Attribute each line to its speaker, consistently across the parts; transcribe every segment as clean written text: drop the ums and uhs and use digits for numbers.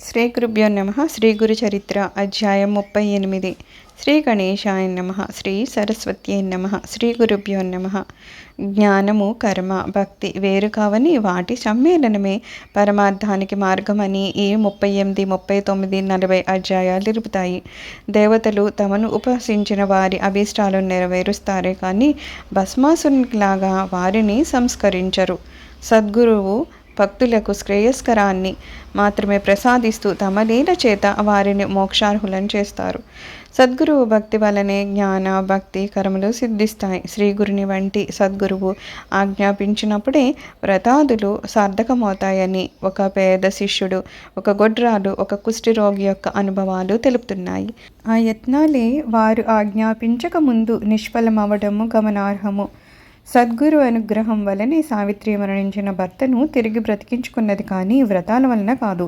Speaker 1: శ్రీ గురుభ్యో నమః. శ్రీ గురు చరిత్ర అధ్యాయం 38. శ్రీ గణేశాయ నమః. శ్రీ సరస్వత్యై నమః. శ్రీ గురుభ్యో నమః. జ్ఞానము, కర్మ, భక్తి వేరు కావని వాటి సమ్మేళనమే పరమార్థానికి మార్గమని ఈ 38, 39, 40 అధ్యాయాలు తెలుపుతాయి. దేవతలు తమను ఉపాసించిన వారి అభీష్టాలను నెరవేరుస్తారే కానీ భస్మాసునిలాగా వారిని సంస్కరించరు. సద్గురువు భక్తులకు శ్రేయస్కరాన్ని మాత్రమే ప్రసాదిస్తూ తమ లీల చేత వారిని మోక్షార్హులను చేస్తారు. సద్గురువు భక్తి వలనే జ్ఞాన, భక్తి కర్మలు సిద్ధిస్తాయి. శ్రీగురుని వంటి సద్గురువు ఆజ్ఞాపించినప్పుడే వ్రతాదులు సార్థకమవుతాయని ఒక పేద శిష్యుడు, ఒక గొడ్రాలు, ఒక కుష్ఠిరోగి యొక్క అనుభవాలు తెలుపుతున్నాయి. ఆ యత్నాలే వారు ఆజ్ఞాపించక ముందు నిష్ఫలమవడము గమనార్హము. సద్గురు అనుగ్రహం వలనే సావిత్రి మరణించిన భర్తను తిరిగి బ్రతికించుకున్నది కానీ వ్రతాల వలన కాదు.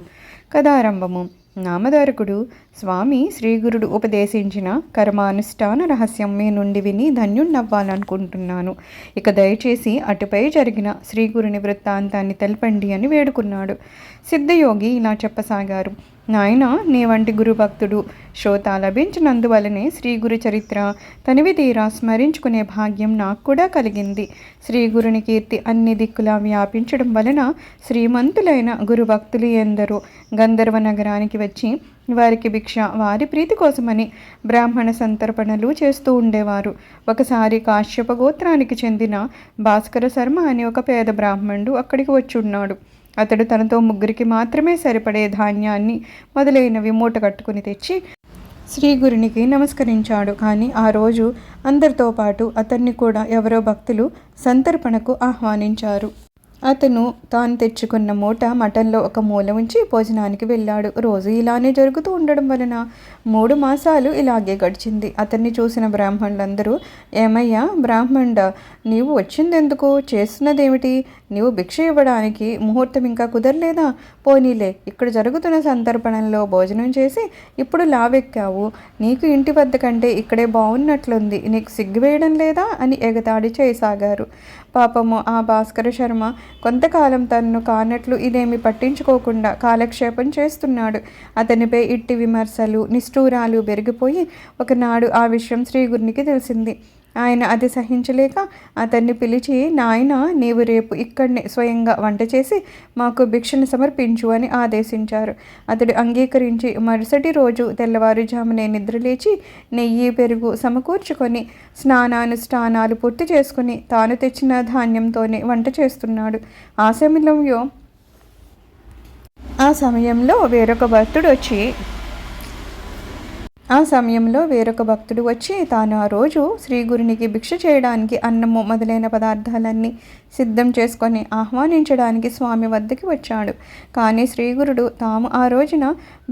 Speaker 1: కథారంభము. నామధారకుడు స్వామి శ్రీగురుడు ఉపదేశించిన కర్మానుష్ఠాన రహస్యం మీ నుండి విని ధన్యుణ్ణవ్వాలనుకుంటున్నాను. ఇక దయచేసి అటుపై జరిగిన శ్రీగురుని వృత్తాంతాన్ని తెలపండి అని వేడుకున్నాడు. సిద్ధయోగి ఇలా చెప్పసాగారు. నాయన, నీ వంటి గురుభక్తుడు శ్రోత లభించినందువలనే శ్రీ గురు చరిత్ర తనివి తీరా స్మరించుకునే భాగ్యం నాకు కూడా కలిగింది. శ్రీ గురుని కీర్తి అన్ని దిక్కులా వ్యాపించడం వలన శ్రీమంతులైన గురుభక్తులు ఎందరో గంధర్వ నగరానికి వచ్చి వారికి భిక్ష, వారి ప్రీతి కోసమని బ్రాహ్మణ సంతర్పణలు చేస్తూ ఉండేవారు. ఒకసారి కాశ్యప గోత్రానికి చెందిన భాస్కర శర్మ అని ఒక పేద బ్రాహ్మణుడు అక్కడికి వచ్చి ఉన్నాడు. అతడు తనతో ముగ్గురికి మాత్రమే సరిపడే ధాన్యాన్ని మొదలైనవి మూట కట్టుకుని తెచ్చి శ్రీగురునికి నమస్కరించాడు. కానీ ఆ రోజు అందరితో పాటు అతన్ని కూడా ఎవరో భక్తులు సంతర్పణకు ఆహ్వానించారు. అతను తాను తెచ్చుకున్న మూట మఠంలో ఒక మూల ఉంచి భోజనానికి వెళ్ళాడు. రోజు ఇలానే జరుగుతూ ఉండడం వలన 3 మాసాలు ఇలాగే గడిచింది. అతన్ని చూసిన బ్రాహ్మణులందరూ, ఏమయ్యా బ్రాహ్మణ, నీవు వచ్చిందెందుకు? చేస్తున్నదేమిటి? నీవు భిక్ష ఇవ్వడానికి ముహూర్తం ఇంకా కుదరలేదా? పోనీలే, ఇక్కడ జరుగుతున్న సంతర్పణంలో భోజనం చేసి ఇప్పుడు లావెక్కావు. నీకు ఇంటి వద్ద కంటే ఇక్కడే బాగున్నట్లుంది. నీకు సిగ్గు వేయడం లేదా అని ఎగతాళి చేయసాగారు. పాపము ఆ భాస్కర శర్మ కొంతకాలం తన్ను కానట్లు ఇదేమి పట్టించుకోకుండా కాలక్షేపం చేస్తున్నాడు. అతనిపై ఇట్టి విమర్శలు, నిష్ఠూరాలు పెరిగిపోయి ఒకనాడు ఆ విషయం శ్రీగురునికి తెలిసింది. ఆయన అది సహించలేక అతన్ని పిలిచి, నాయన, నీవు రేపు ఇక్కడనే స్వయంగా వంట చేసి మాకు భిక్షను సమర్పించు అని ఆదేశించారు. అతడు అంగీకరించి మరుసటి రోజు తెల్లవారుజామునే నిద్రలేచి నెయ్యి, పెరుగు సమకూర్చుకొని స్నానానుష్ఠానాలు పూర్తి చేసుకుని తాను తెచ్చిన ధాన్యంతోనే వంట చేస్తున్నాడు. ఆ సమయంలో వేరొక భక్తుడు వచ్చి తాను ఆ రోజు శ్రీగురునికి భిక్ష చేయడానికి అన్నము మొదలైన పదార్థాలన్నీ సిద్ధం చేసుకొని ఆహ్వానించడానికి స్వామి వద్దకి వచ్చాడు. కానీ శ్రీగురుడు తాము ఆ రోజున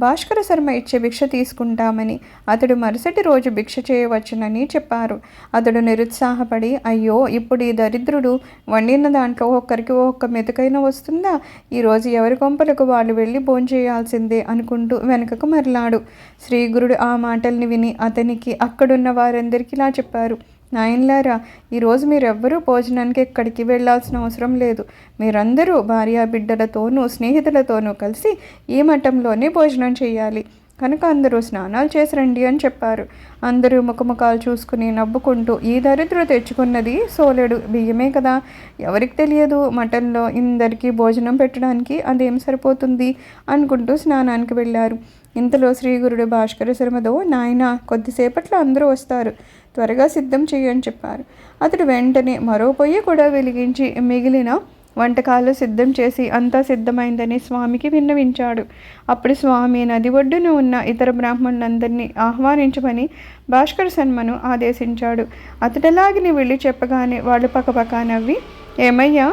Speaker 1: భాస్కర శర్మ ఇచ్చే భిక్ష తీసుకుంటామని, అతడు మరుసటి రోజు భిక్ష చేయవచ్చునని చెప్పారు. అతడు నిరుత్సాహపడి, అయ్యో, ఇప్పుడు ఈ దరిద్రుడు వండిన దాంట్లో ఒక్కరికి ఒక్క మెతుకైనా వస్తుందా? ఈరోజు ఎవరి కొంపలకు వాళ్ళు వెళ్ళి భోంచేయాల్సిందే అనుకుంటూ వెనుకకు మరలాడు. శ్రీగురుడు ఆ మాటల్ని విని అతనికి అక్కడున్న వారందరికీ ఇలా చెప్పారు. నాయనలారా, ఈరోజు మీరెవ్వరూ భోజనానికి ఎక్కడికి వెళ్ళాల్సిన అవసరం లేదు. మీరందరూ భార్యాబిడ్డలతోనూ స్నేహితులతోనూ కలిసి ఈ మఠంలోనే భోజనం చేయాలి. కనుక అందరూ స్నానాలు చేసి రండి అని చెప్పారు. అందరూ ముఖముఖాలు చూసుకుని నవ్వుకుంటూ, ఈ దరిద్రుడు తెచ్చుకున్నది సోలెడు బియ్యమే కదా, ఎవరికి తెలియదు మఠంలో ఇందరికీ భోజనం పెట్టడానికి అదేం సరిపోతుంది అనుకుంటూ స్నానానికి వెళ్ళారు. ఇంతలో శ్రీగురుడు భాస్కర శర్మతో, నాయన, కొద్దిసేపట్లో అందరూ వస్తారు, త్వరగా సిద్ధం చేయని చెప్పారు. అతడు వెంటనే మరో పొయ్యి కూడా వెలిగించి మిగిలిన వంటకాలు సిద్ధం చేసి అంతా సిద్ధమైందని స్వామికి విన్నవించాడు. అప్పుడు స్వామి నది ఒడ్డున ఉన్న ఇతర బ్రాహ్మణులందరినీ ఆహ్వానించమని భాస్కర శర్మను ఆదేశించాడు. అతడిలాగిని వెళ్ళి చెప్పగానే వాళ్ళు పక్కపక్క నవ్వి, ఏమయ్యా,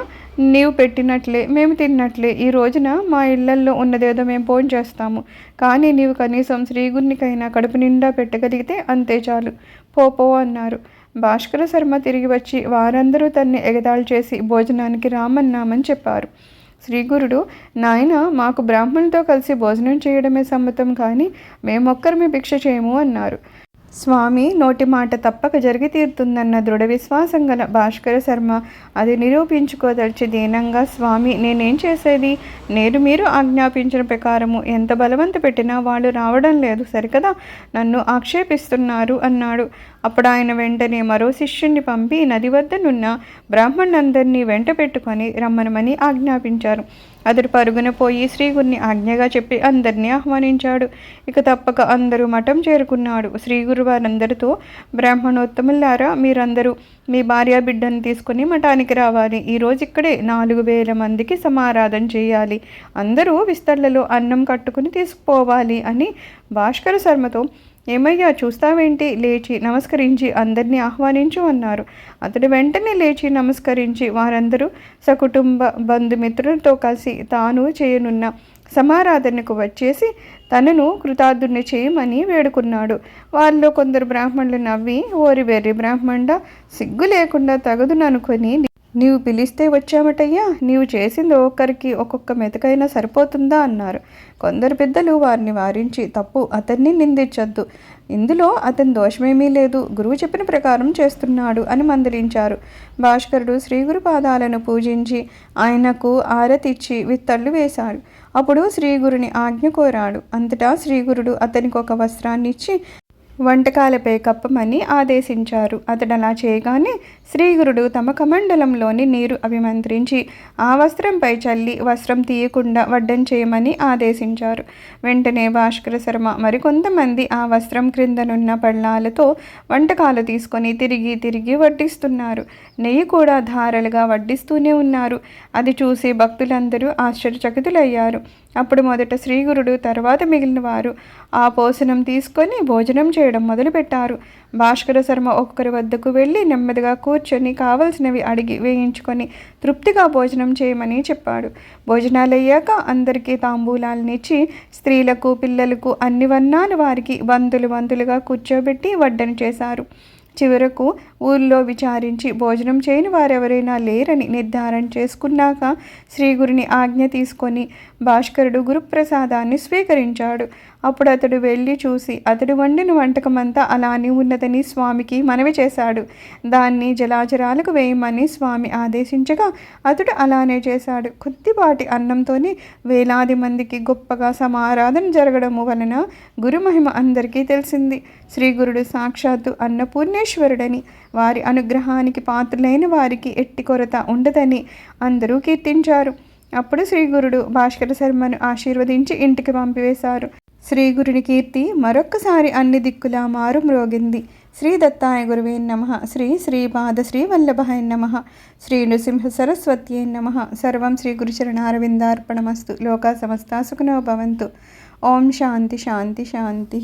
Speaker 1: నీవు పెట్టినట్లే మేము తిన్నట్లే. ఈ రోజున మా ఇళ్లల్లో ఉన్నదేదో మేము భోంచేస్తాము. కానీ నీవు కనీసం శ్రీగురునికైనా కడుపు నిండా పెట్టగలిగితే అంతే చాలు, పో అన్నారు. భాస్కర శర్మ తిరిగి వచ్చి వారందరూ తన్ని ఎగతాళి చేసి భోజనానికి రామన్నామని చెప్పారు. శ్రీగురుడు, నాయన, మాకు బ్రాహ్మణులతో కలిసి భోజనం చేయడమే సమ్మతం, కానీ మేమొక్కరమే భిక్ష చేయము అన్నారు. స్వామి నోటి మాట తప్పక జరిగి తీరుతుందన్న దృఢ విశ్వాసం గల భాస్కర శర్మ అది నిరూపించుకోదలిచి దీనంగా, స్వామి నేనేం చేసేది? మీరు ఆజ్ఞాపించిన ప్రకారము ఎంత బలవంత పెట్టినా వాళ్ళు రావడం లేదు సరికదా, నన్ను ఆక్షేపిస్తున్నారు అన్నాడు. అప్పుడు ఆయన వెంటనే మరో శిష్యుణ్ణి పంపి నది వద్దనున్న బ్రాహ్మణులందరినీ వెంట పెట్టుకొని రమ్మనమని ఆజ్ఞాపించారు. అతడు పరుగున పోయి శ్రీగురిని ఆజ్ఞగా చెప్పి అందరినీ ఆహ్వానించాడు. ఇక తప్పక అందరూ మఠం చేరుకున్నాడు. శ్రీగురు వారందరితో, బ్రాహ్మణోత్తములారా, మీరందరూ మీ భార్య బిడ్డను తీసుకుని మఠానికి రావాలి. ఈరోజు ఇక్కడే 4000 మందికి సమారాధన చేయాలి. అందరూ విస్తళ్లలో అన్నం కట్టుకుని తీసుకుపోవాలి అని భాస్కర శర్మతో, ఏమయ్యా చూస్తావేంటి, లేచి నమస్కరించి అందరినీ ఆహ్వానించు అన్నారు. అతడు వెంటనే లేచి నమస్కరించి వారందరూ సకుటుంబ బంధుమిత్రులతో కలిసి తాను చేయనున్న సమారాధనకు వచ్చేసి తనను కృతార్థుని చేయమని వేడుకున్నాడు. వారిలో కొందరు బ్రాహ్మణులు నవ్వి, ఓరి వెర్రి బ్రాహ్మణ, సిగ్గు లేకుండా తగదుననుకొని నీవు పిలిస్తే వచ్చామటయ్యా, నీవు చేసింది ఒక్కరికి ఒక్కొక్క మెతకైనా సరిపోతుందా అన్నారు. కొందరు పెద్దలు వారిని వారించి, తప్పు అతన్ని నిందించొద్దు, ఇందులో అతని దోషమేమీ లేదు, గురువు చెప్పిన ప్రకారం చేస్తున్నాడు అని మందలించారు. భాస్కరుడు శ్రీగురు పాదాలను పూజించి ఆయనకు ఆరతిచ్చి విత్తళ్ళు వేశాడు. అప్పుడు శ్రీగురుని ఆజ్ఞ కోరాడు. అంతటా శ్రీగురుడు అతనికి ఒక వస్త్రాన్ని ఇచ్చి వంటకాలపై కప్పమని ఆదేశించారు. అతడు అలా చేయగానే శ్రీగురుడు తమ కమండలంలోని నీరు అభిమంత్రించి ఆ వస్త్రంపై చల్లి వస్త్రం తీయకుండా వడ్డం చేయమని ఆదేశించారు. వెంటనే భాస్కర శర్మ మరికొంతమంది ఆ వస్త్రం క్రిందనున్న పళ్ళాలతో వంటకాలు తీసుకొని తిరిగి తిరిగి వడ్డిస్తున్నారు. నెయ్యి కూడా ధారలుగా వడ్డిస్తూనే ఉన్నారు. అది చూసి భక్తులందరూ ఆశ్చర్యచకితులయ్యారు. అప్పుడు మొదట శ్రీగురుడు, తర్వాత మిగిలిన వారు ఆ పోసనం తీసుకొని భోజనం చేయడం మొదలుపెట్టారు. భాస్కర శర్మ ఒక్కరి వద్దకు వెళ్ళి నెమ్మదిగా కూర్చొని కావలసినవి అడిగి వేయించుకొని తృప్తిగా భోజనం చేయమని చెప్పాడు. భోజనాలయ్యాక అందరికీ తాంబూలాలనిచ్చి స్త్రీలకు పిల్లలకు అన్ని వర్ణాల వారికి వంతులుగా కూర్చోబెట్టి వడ్డన చేశారు. చివరకు ఊళ్ళో విచారించి భోజనం చేయని వారెవరైనా లేరని నిర్ధారణ చేసుకున్నాక శ్రీగురుని ఆజ్ఞ తీసుకొని భాస్కరుడు గురుప్రసాదాన్ని స్వీకరించాడు. అప్పుడు అతడు వెళ్ళి చూసి అతడు వండిన వంటకమంతా అలానే ఉన్నదని స్వామికి మనవి చేశాడు. దాన్ని జలాచరాలకు వేయమని స్వామి ఆదేశించగా అతడు అలానే చేశాడు. కొద్దిపాటి అన్నంతోనే వేలాది మందికి గొప్పగా సమారాధన జరగడము వలన గురుమహిమ అందరికీ తెలిసింది. శ్రీగురుడు సాక్షాత్తు అన్నపూర్ణేశ్వరుడని, వారి అనుగ్రహానికి పాత్రులైన వారికి ఎట్టి కొరత ఉండదని అందరూ కీర్తించారు. అప్పుడు శ్రీగురుడు భాస్కర శర్మను ఆశీర్వదించి ఇంటికి పంపివేశారు. శ్రీగురుని కీర్తి మరొక్కసారి అన్ని దిక్కులా మారుమ్రోగింది. శ్రీ దత్తాయ గురువే నమః. శ్రీ శ్రీపాద శ్రీ వల్లభాయ నమః. శ్రీ నృసింహ సరస్వత్యై నమః. సర్వం శ్రీ గురుచరణారవిందార్పణమస్తు. లోకా సమస్తా సుఖినో భవంతు. ఓం శాంతి శాంతి శాంతి.